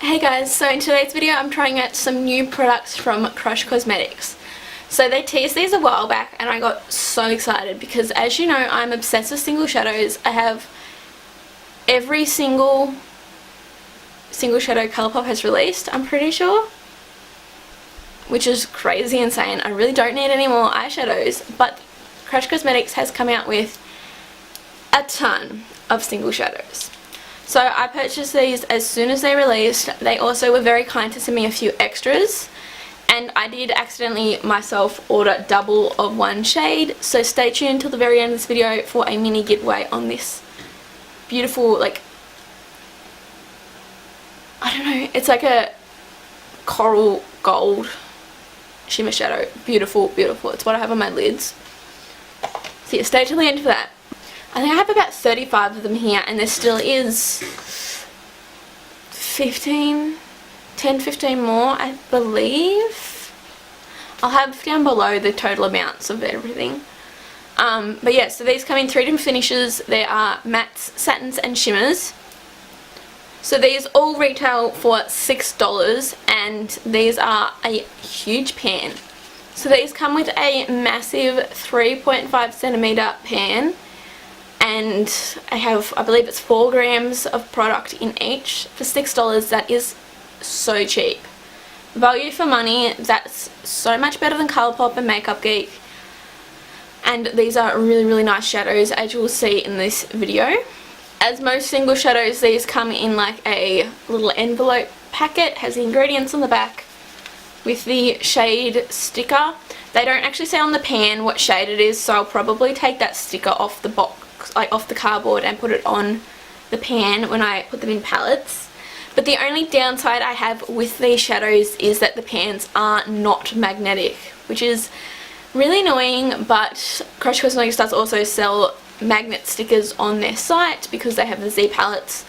Hey guys, so in today's video I'm trying out some new products from Crush Cosmetics. So they teased these a while back and I got so excited because, as you know, I'm obsessed with single shadows. I have every single shadow Colourpop has released, I'm pretty sure, which is crazy insane. I really don't need any more eyeshadows, but Crush Cosmetics has come out with a ton of single shadows. So I purchased these as soon as they released. They also were very kind to send me a few extras, and I did accidentally myself order double of one shade, so stay tuned till the very end of this video for a mini giveaway on this beautiful, like, I don't know, it's like a coral gold shimmer shadow. Beautiful, beautiful. It's what I have on my lids. So yeah, stay till the end for that. I think I have about 35 of them here, and there still is 10-15 more, I believe. I'll have down below the total amounts of everything. But yeah, so these come in 3 different finishes. There are mattes, satins and shimmers. So these all retail for $6, and these are a huge pan. So these come with a massive 3.5 centimeter pan. And I believe it's 4 grams of product in each for $6. That is so cheap. Value for money. That's so much better than Colourpop and Makeup Geek. And these are really, really nice shadows, as you will see in this video. As most single shadows, these come in like a little envelope packet. It has the ingredients on the back with the shade sticker. They don't actually say on the pan what shade it is, so I'll probably take that sticker off the box, like off the cardboard, and put it on the pan when I put them in palettes. But the only downside I have with these shadows is that the pans are not magnetic, which is really annoying, but Crush Cosmetics does also sell magnet stickers on their site because they have the Z palettes.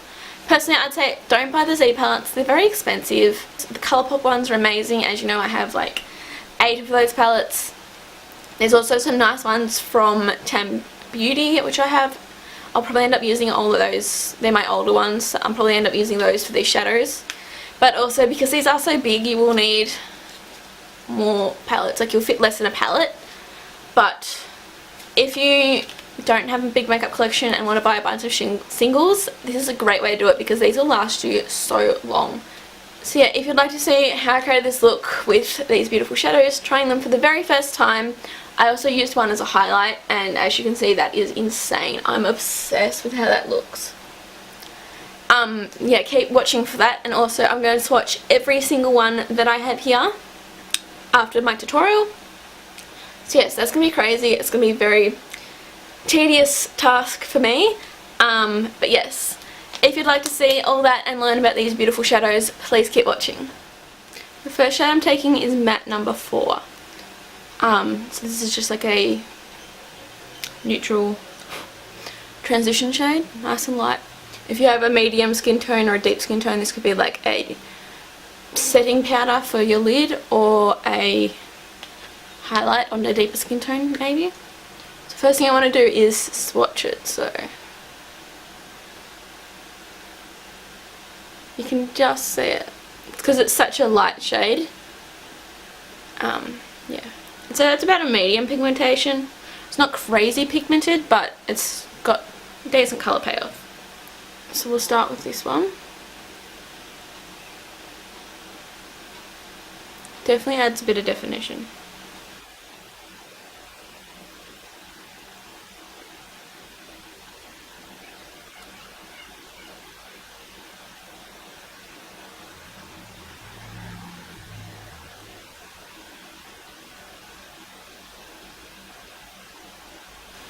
Personally, I'd say don't buy the Z palettes. They're very expensive. The Colourpop ones are amazing. As you know, I have like 8 of those palettes. There's also some nice ones from Tam Beauty, which I have. I'll probably end up using all of those. They're my older ones, so I'll probably end up using those for these shadows. But also, because these are so big, you will need more palettes. Like, you'll fit less in a palette. But if you don't have a big makeup collection and want to buy a bunch of singles, this is a great way to do it because these will last you so long. So yeah, if you'd like to see how I created this look with these beautiful shadows, trying them for the very first time, I also used one as a highlight, and as you can see, that is insane. I'm obsessed with how that looks. Yeah, keep watching for that, and also I'm going to swatch every single one that I have here after my tutorial. So yes, that's going to be crazy. It's going to be a very tedious task for me, but yes, if you'd like to see all that and learn about these beautiful shadows, please keep watching. The first shade I'm taking is matte number 4. So this is just like a neutral transition shade, nice and light. If you have a medium skin tone or a deep skin tone, this could be like a setting powder for your lid or a highlight on a deeper skin tone maybe. So first thing I want to do is swatch it, so you can just see it. It's because it's such a light shade. Yeah. So it's about a medium pigmentation. It's not crazy pigmented, but it's got decent colour payoff. So we'll start with this one. Definitely adds a bit of definition.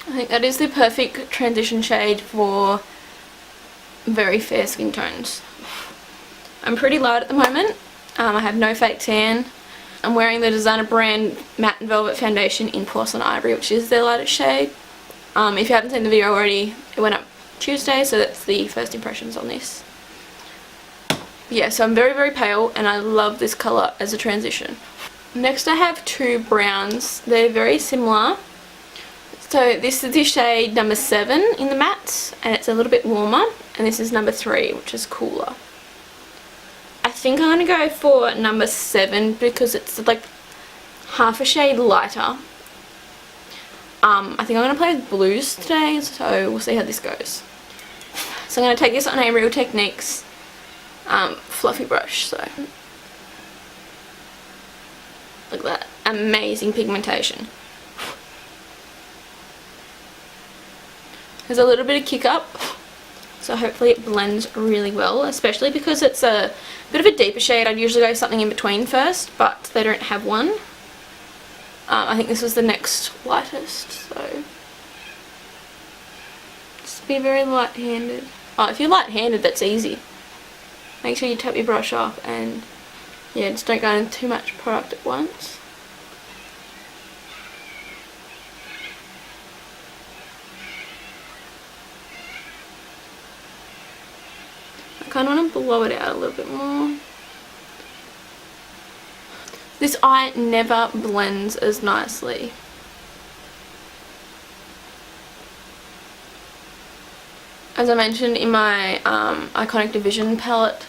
I think that is the perfect transition shade for very fair skin tones. I'm pretty light at the moment. I have no fake tan. I'm wearing the designer brand Matte and Velvet Foundation in Porcelain Ivory, which is their lightest shade. If you haven't seen the video already, it went up Tuesday, so that's the first impressions on this. Yeah, so I'm very, very pale, and I love this colour as a transition. Next I have 2 browns. They're very similar. So this is the shade number 7 in the mattes, and it's a little bit warmer, and this is number 3, which is cooler. I think I'm going to go for number 7 because it's like half a shade lighter. I think I'm going to play with blues today, so we'll see how this goes. So I'm going to take this on a Real Techniques fluffy brush. So look at that, amazing pigmentation. There's a little bit of kick up, so hopefully it blends really well, especially because it's a bit of a deeper shade. I'd usually go something in between first, but they don't have one. I think this was the next lightest, so just be very light-handed. Oh, if you're light-handed, that's easy. Make sure you tap your brush off and yeah, just don't go into too much product at once. I kind of want to blow it out a little bit more. This eye never blends as nicely. As I mentioned in my Iconic Division palette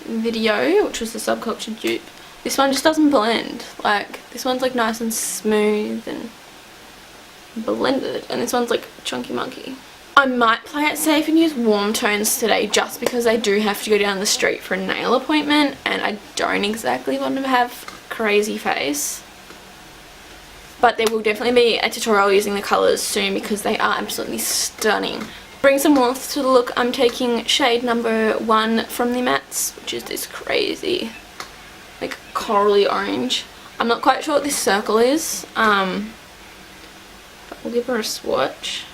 video, which was the Subculture dupe, this one just doesn't blend. Like, this one's like nice and smooth and blended, and this one's like chunky monkey. I might play it safe and use warm tones today just because I do have to go down the street for a nail appointment and I don't exactly want to have crazy face. But there will definitely be a tutorial using the colours soon because they are absolutely stunning. Bring some warmth to the look. I'm taking shade number 1 from the mattes, which is this crazy like corally orange. I'm not quite sure what this circle is, but we'll give her a swatch.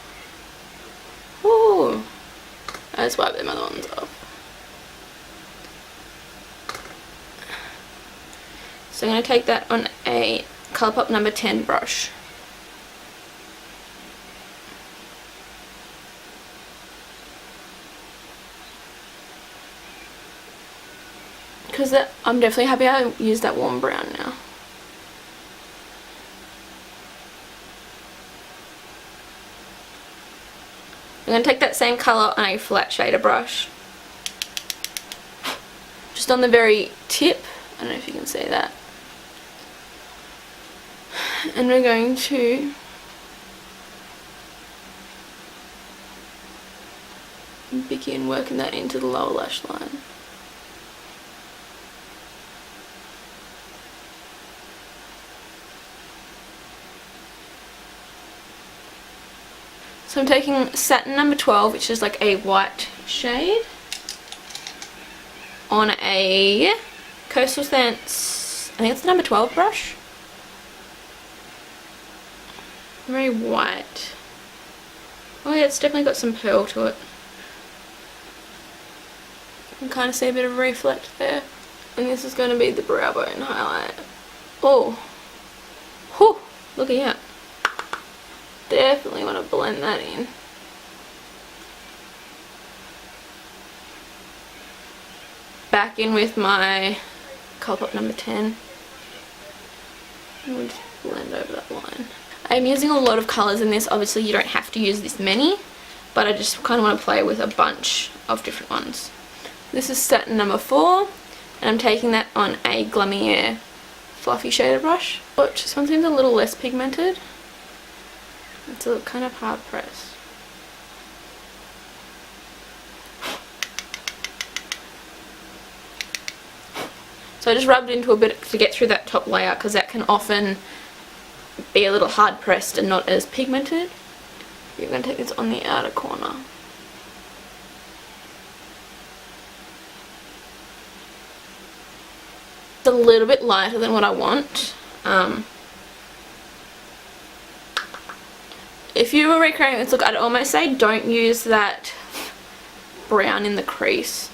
Ooh, I just wipe them other ones off. So I'm going to take that on a Colourpop number 10 brush. Because I'm definitely happy I used that warm brown now. I'm going to take that same colour on a flat shader brush, just on the very tip, I don't know if you can see that, and we're going to begin working that into the lower lash line. So I'm taking satin number 12, which is like a white shade, on a Coastal Scents, I think it's the number 12 brush. Very white. Oh yeah, it's definitely got some pearl to it. You can kind of see a bit of reflect there. And this is going to be the brow bone highlight. Oh, whew, look at that. Definitely want to blend that in. Back in with my Colourpop number 10. And we'll just blend over that line. I'm using a lot of colours in this. Obviously you don't have to use this many, but I just kind of want to play with a bunch of different ones. This is satin number 4, and I'm taking that on a Glumiere fluffy shader brush. Which this one seems a little less pigmented. It's a kind of hard press. So I just rubbed into a bit to get through that top layer because that can often be a little hard pressed and not as pigmented. You're going to take this on the outer corner. It's a little bit lighter than what I want. If you were recreating this look, I'd almost say don't use that brown in the crease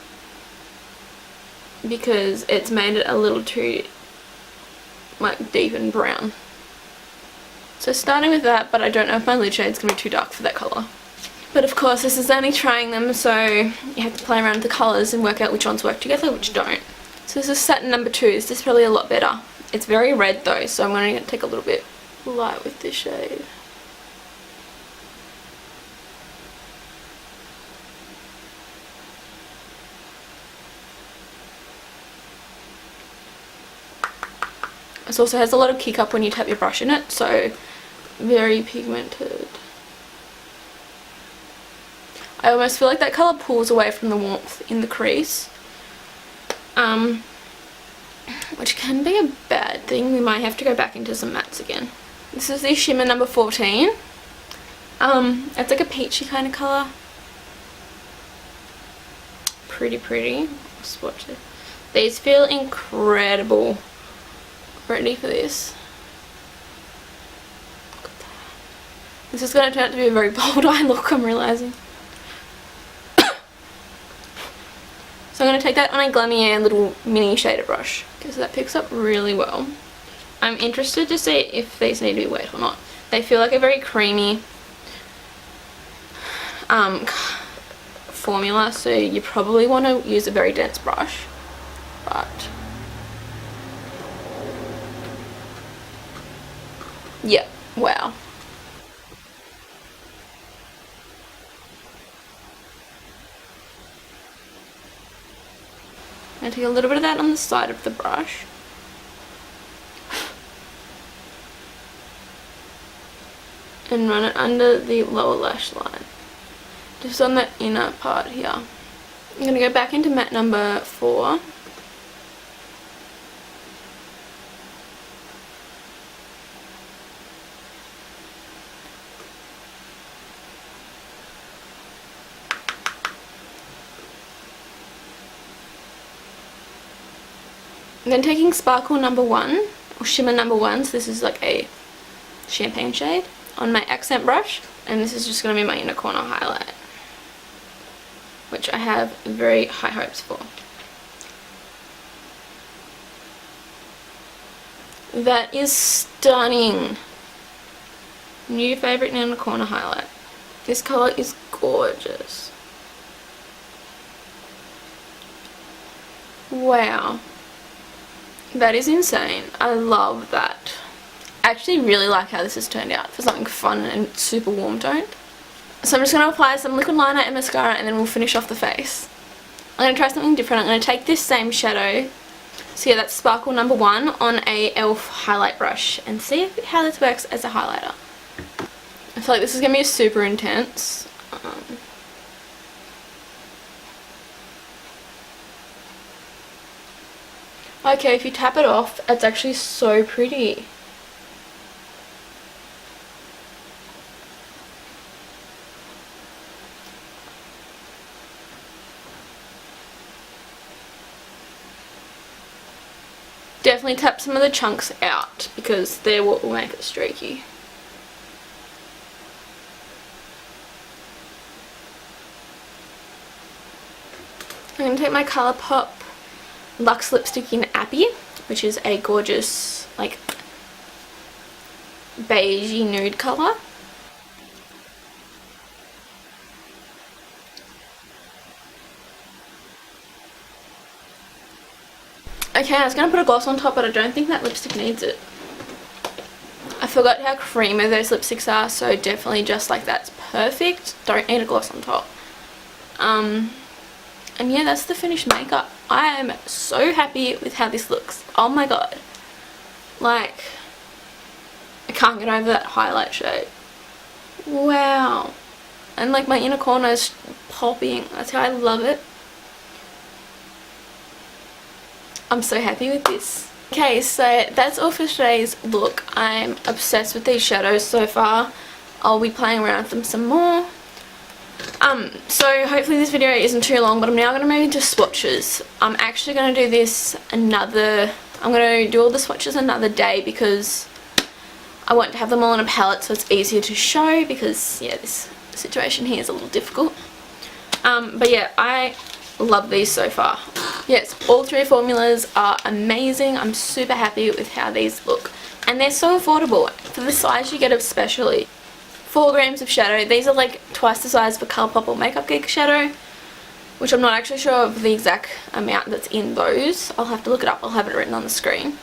because it's made it a little too like deep and brown. So starting with that, but I don't know if my lid shade's going to be too dark for that colour. But of course this is only trying them, so you have to play around with the colours and work out which ones work together, which don't. So this is satin number 2. This is probably a lot better. It's very red though, so I'm going to take a little bit light with this shade. This also has a lot of kick up when you tap your brush in it, so very pigmented. I almost feel like that colour pulls away from the warmth in the crease, which can be a bad thing. We might have to go back into some mattes again. This is the shimmer number 14. It's like a peachy kind of colour. Pretty. Swatch it. These feel incredible. Ready for this. Look at that. This is going to turn out to be a very bold eye look, I'm realising. So I'm going to take that on a Garnier little mini shader brush, because that picks up really well. I'm interested to see if these need to be wet or not. They feel like a very creamy formula, so you probably want to use a very dense brush, but yeah, wow. I'm going to take a little bit of that on the side of the brush. And run it under the lower lash line. Just on the inner part here. I'm going to go back into matte number 4. And then taking sparkle number 1, or shimmer number 1, so this is like a champagne shade, on my accent brush, and this is just going to be my inner corner highlight, which I have very high hopes for. That is stunning. New favourite inner corner highlight. This colour is gorgeous. Wow. That is insane. I love that. I actually really like how this has turned out for something fun and super warm toned. So I'm just going to apply some liquid liner and mascara, and then we'll finish off the face. I'm going to try something different. I'm going to take this same shadow, so yeah, that's sparkle number 1, on a e.l.f. highlight brush, and see how this works as a highlighter. I feel like this is going to be super intense. Okay, if you tap it off, it's actually so pretty. Definitely tap some of the chunks out, because they're what will make it streaky. I'm going to take my Colourpop Luxe lipstick in Appy, which is a gorgeous, like, beigey nude colour. Okay, I was going to put a gloss on top, but I don't think that lipstick needs it. I forgot how creamy those lipsticks are, so definitely just like that's perfect. Don't need a gloss on top. And yeah, that's the finished makeup. I am so happy with how this looks. Oh my god. Like, I can't get over that highlight shade. Wow. And like my inner corner is popping. That's how I love it. I'm so happy with this. Okay, so that's all for today's look. I'm obsessed with these shadows so far. I'll be playing around with them some more. So hopefully this video isn't too long, but I'm now going to move into swatches. I'm actually going to do this I'm going to do all the swatches another day, because I want to have them all in a palette so it's easier to show, because yeah, this situation here is a little difficult. But yeah, I love these so far. Yes, all 3 formulas are amazing. I'm super happy with how these look, and they're so affordable for the size you get, especially. 4 grams of shadow. These are like twice the size for Colourpop or Makeup Geek shadow, which I'm not actually sure of the exact amount that's in those. I'll have to look it up. I'll have it written on the screen.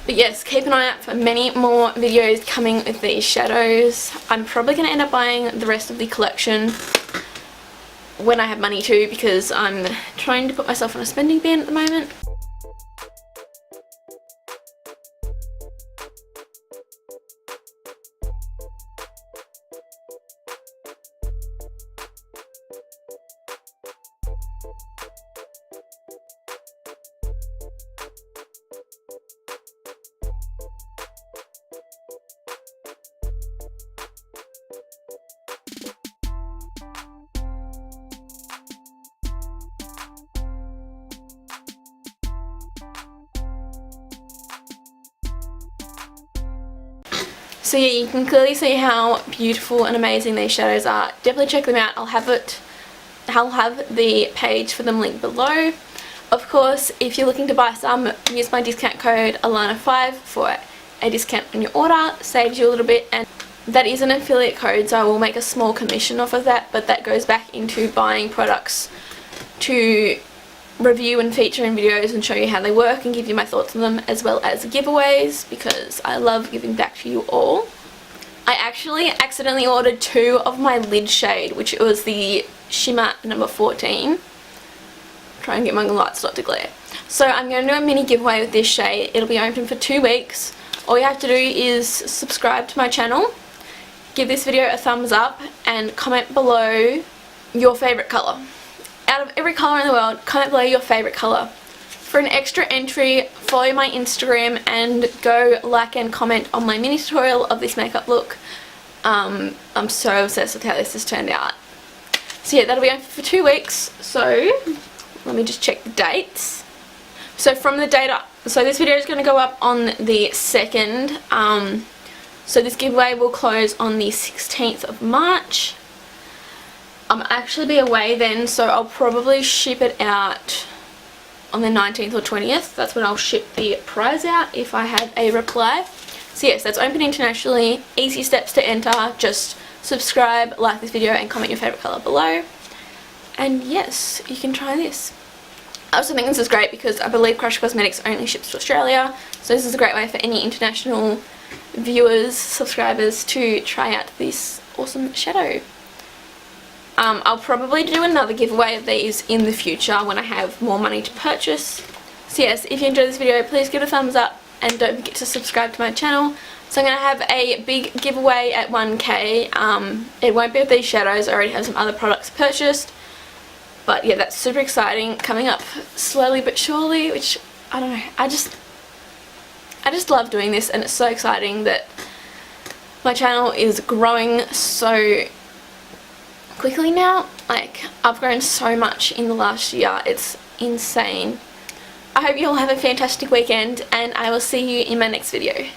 But yes, keep an eye out for many more videos coming with these shadows. I'm probably going to end up buying the rest of the collection when I have money to, because I'm trying to put myself on a spending ban at the moment. So yeah, you can clearly see how beautiful and amazing these shadows are. Definitely check them out. I'll have the page for them linked below. Of course, if you're looking to buy some, use my discount code Alanah5 for a discount on your order. Saves you a little bit, and that is an affiliate code, so I will make a small commission off of that, but that goes back into buying products to review and feature in videos and show you how they work and give you my thoughts on them, as well as giveaways, because I love giving back to you all. I actually accidentally ordered 2 of my lid shade, which was the shimmer number 14. Try and get my lights not to glare. So I'm going to do a mini giveaway with this shade. It'll be open for 2 weeks. All you have to do is subscribe to my channel, give this video a thumbs up, and comment below your favourite colour. Out of every colour in the world, comment below your favourite colour. For an extra entry, follow my Instagram and go like and comment on my mini tutorial of this makeup look. I'm so obsessed with how this has turned out. So yeah, that'll be open for 2 weeks. So let me just check the dates. So from the date up, so this video is going to go up on the 2nd. So this giveaway will close on the 16th of March. I'll actually be away then, so I'll probably ship it out on the 19th or 20th. That's when I'll ship the prize out if I have a reply. So yes, that's open internationally. Easy steps to enter. Just subscribe, like this video, and comment your favourite colour below. And yes, you can try this. I also think this is great because I believe Crush Cosmetics only ships to Australia. So this is a great way for any international viewers, subscribers to try out this awesome shadow. I'll probably do another giveaway of these in the future when I have more money to purchase. So yes, if you enjoyed this video, please give it a thumbs up and don't forget to subscribe to my channel. So I'm going to have a big giveaway at 1k. It won't be with these shadows, I already have some other products purchased. But yeah, that's super exciting, coming up slowly but surely, which, I don't know, I just love doing this, and it's so exciting that my channel is growing so quickly now. Like, I've grown so much in the last year, it's insane. I hope you all have a fantastic weekend, and I will see you in my next video.